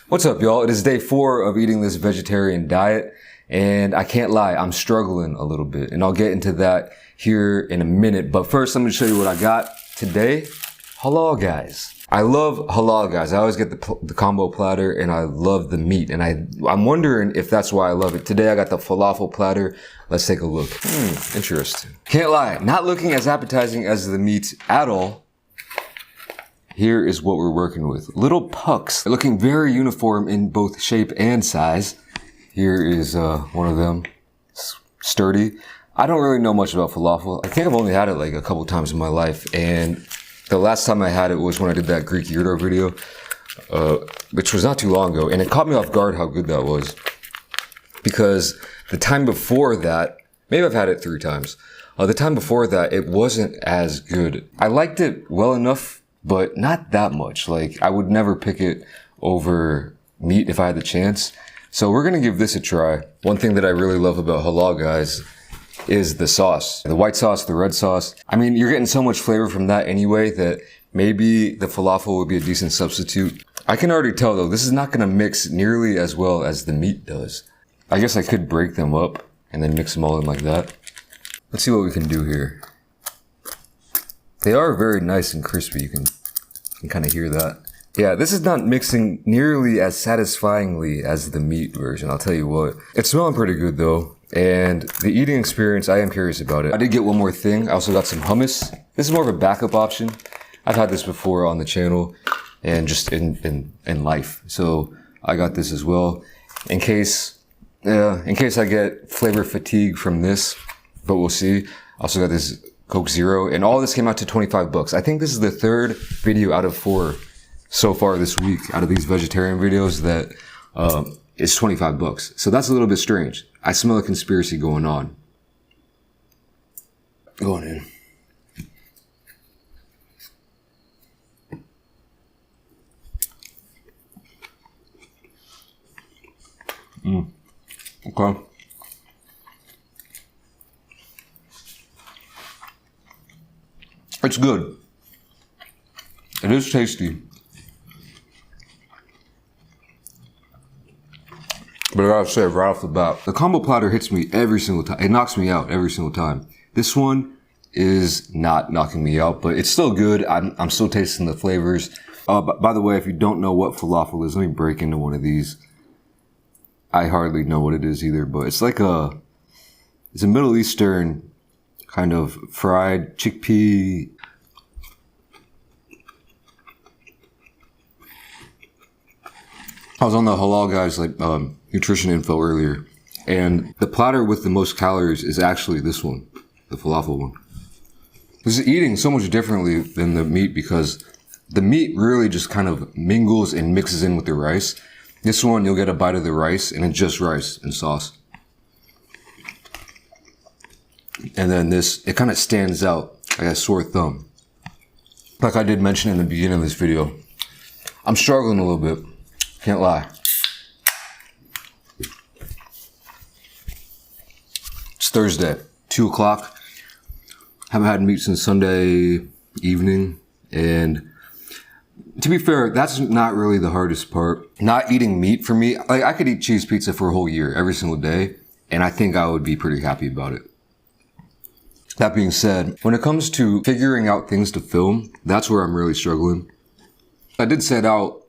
What's up, y'all? It is day 4 of eating this vegetarian diet, and I can't lie, I'm struggling a little bit, and I'll get into that here in a minute. But first, let me show you what I got today. Halal guys. I love halal guys. I always get the combo platter, and I love the meat, and I'm wondering if that's why I love it. Today, I got the falafel platter. Let's take a look. Interesting. Can't lie, not looking as appetizing as the meat at all. Here is what we're working with. Little pucks, looking very uniform in both shape and size. Here is one of them, sturdy. I don't really know much about falafel. I think I've only had it like a couple times in my life, and the last time I had it was when I did that Greek yurdo video, which was not too long ago, and it caught me off guard how good that was. Because the time before that, maybe I've had it 3 times. The time before that, it wasn't as good. I liked it well enough, but not that much. Like, I would never pick it over meat if I had the chance. So we're gonna give this a try. One thing that I really love about halal guys is the sauce. The white sauce, the red sauce. I mean, you're getting so much flavor from that anyway that maybe the falafel would be a decent substitute. I can already tell though, this is not gonna mix nearly as well as the meat does. I guess I could break them up and then mix them all in like that. Let's see what we can do here. They are very nice and crispy. You can kind of hear that. Yeah, this is not mixing nearly as satisfyingly as the meat version, I'll tell you what. It's smelling pretty good though. And the eating experience, I am curious about it. I did get one more thing. I also got some hummus. This is more of a backup option. I've had this before on the channel and just in life. So I got this as well in case I get flavor fatigue from this, but we'll see. I also got this Coke Zero, and all this came out to 25 bucks. I think this is the 3rd video out of 4 so far this week out of these vegetarian videos that is 25 bucks. So that's a little bit strange. I smell a conspiracy going on. Going in. Okay. It's good. It is tasty. But I gotta say right off the bat, the combo platter hits me every single time. It knocks me out every single time. This one is not knocking me out, but it's still good. I'm still tasting the flavors. But by the way, if you don't know what falafel is, let me break into one of these. I hardly know what it is either, but it's like it's a Middle Eastern kind of fried chickpea. I was on the halal guys nutrition info earlier, and the platter with the most calories is actually this one, the falafel one. This is eating so much differently than the meat because the meat really just kind of mingles and mixes in with the rice. This one, you'll get a bite of the rice and it's just rice and sauce. And then this, it kind of stands out like a sore thumb. Like I did mention in the beginning of this video, I'm struggling a little bit. Can't lie. It's Thursday, 2 o'clock. Haven't had meat since Sunday evening. And to be fair, that's not really the hardest part. Not eating meat for me, like I could eat cheese pizza for a whole year, every single day. And I think I would be pretty happy about it. That being said, when it comes to figuring out things to film, that's where I'm really struggling. I did set out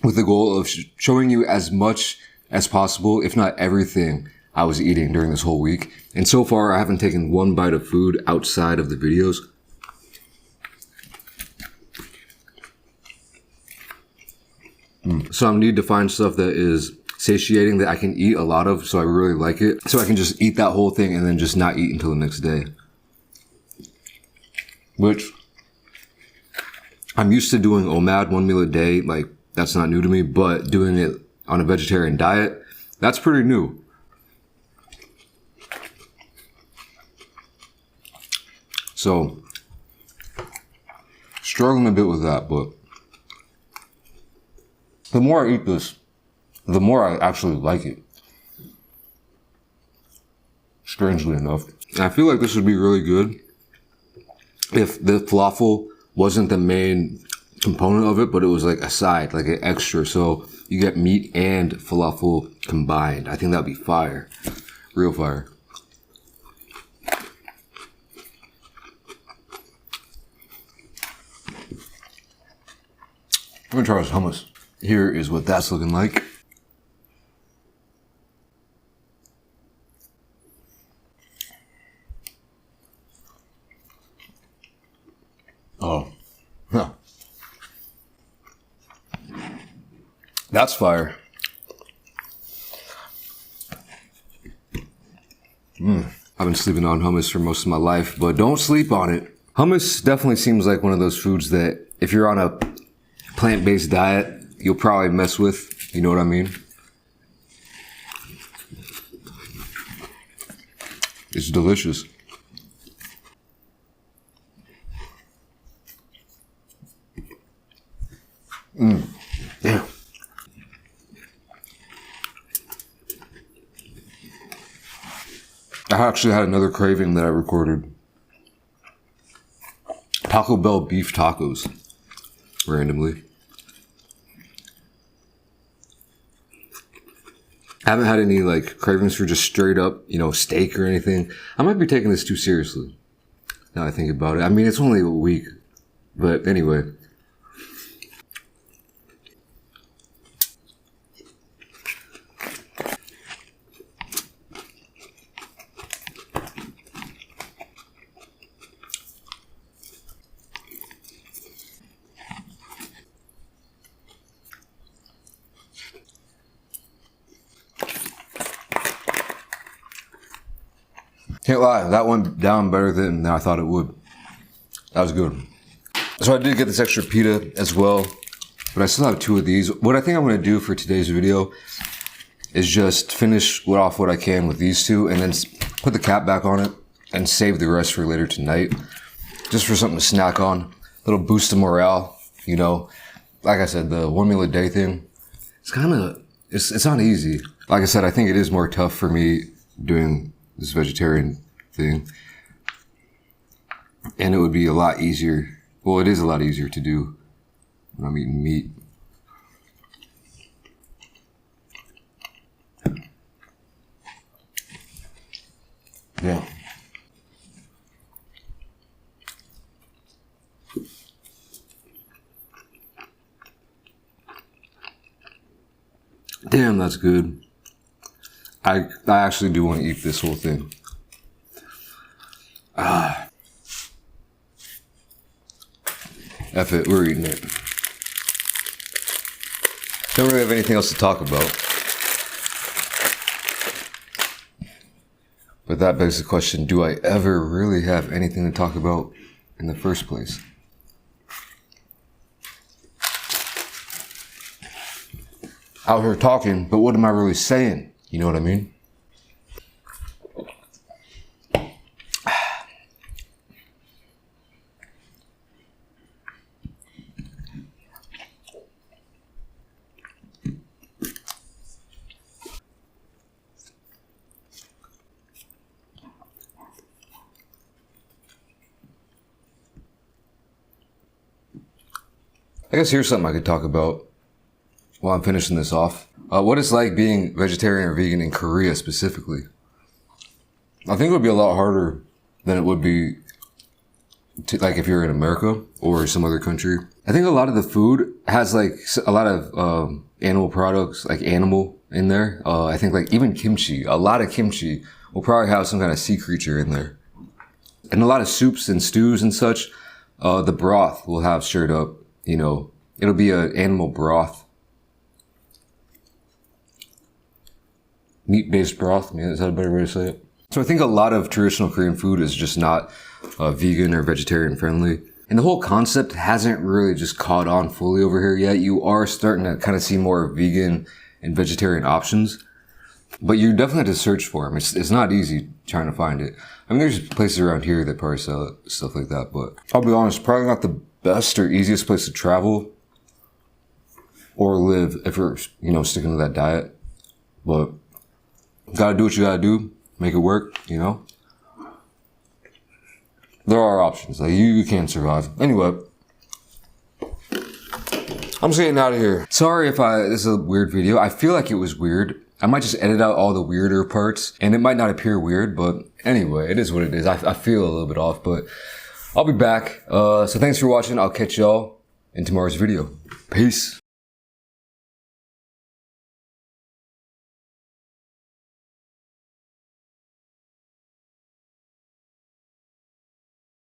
with the goal of showing you as much as possible, if not everything I was eating during this whole week. And so far, I haven't taken one bite of food outside of the videos. So I need to find stuff that is satiating, that I can eat a lot of, so I really like it. So I can just eat that whole thing and then just not eat until the next day. Which, I'm used to doing OMAD, 1 meal a day, like, that's not new to me, but doing it on a vegetarian diet, that's pretty new. So, struggling a bit with that, but the more I eat this, the more I actually like it. Strangely enough. And I feel like this would be really good if the falafel wasn't the main component of it, but it was like a side, like an extra. So you get meat and falafel combined. I think that'd be fire. Real fire. I'm gonna try this hummus. Here is what that's looking like. Oh, huh. That's fire. I've been sleeping on hummus for most of my life, but don't sleep on it. Hummus definitely seems like one of those foods that if you're on a plant-based diet, you'll probably mess with. You know what I mean? It's delicious. Yeah. I actually had another craving that I recorded. Taco Bell beef tacos. Randomly. I haven't had any like cravings for just straight up, you know, steak or anything. I might be taking this too seriously. Now I think about it. I mean, it's only a week. But anyway. Can't lie, that went down better than I thought it would. That was good. So I did get this extra pita as well, but I still have 2 of these. What I think I'm gonna do for today's video is just finish off what I can with these 2 and then put the cap back on it and save the rest for later tonight. Just for something to snack on. A little boost of morale, you know. Like I said, the 1 meal a day thing, it's not easy. Like I said, I think it is more tough for me doing this vegetarian thing. And it would be a lot easier. Well, it is a lot easier to do when I'm eating meat. Yeah. Damn, that's good. I actually do want to eat this whole thing. F it, we're eating it. Don't really have anything else to talk about. But that begs the question, do I ever really have anything to talk about in the first place? Out here talking, but what am I really saying? You know what I mean? I guess here's something I could talk about while I'm finishing this off. What it's like being vegetarian or vegan in Korea specifically. I think it would be a lot harder than it would be like if you're in America or some other country. I think a lot of the food has like a lot of animal products, like animal in there. I think like even kimchi, a lot of kimchi will probably have some kind of sea creature in there. And a lot of soups and stews and such, the broth will have straight up, you know, it'll be an animal broth. Meat-based broth, is that a better way to say it? So I think a lot of traditional Korean food is just not vegan or vegetarian friendly. And the whole concept hasn't really just caught on fully over here yet. You are starting to kind of see more vegan and vegetarian options. But you definitely have to search for them. It's not easy trying to find it. I mean, there's places around here that probably sell stuff like that. But I'll be honest, probably not the best or easiest place to travel or live if you're, you know, sticking to that diet. But gotta do what you gotta do, make it work, you know? There are options, like you can survive. Anyway, I'm just getting out of here. Sorry if this is a weird video. I feel like it was weird. I might just edit out all the weirder parts and it might not appear weird, but anyway, it is what it is. I feel a little bit off, but I'll be back. So thanks for watching. I'll catch y'all in tomorrow's video. Peace.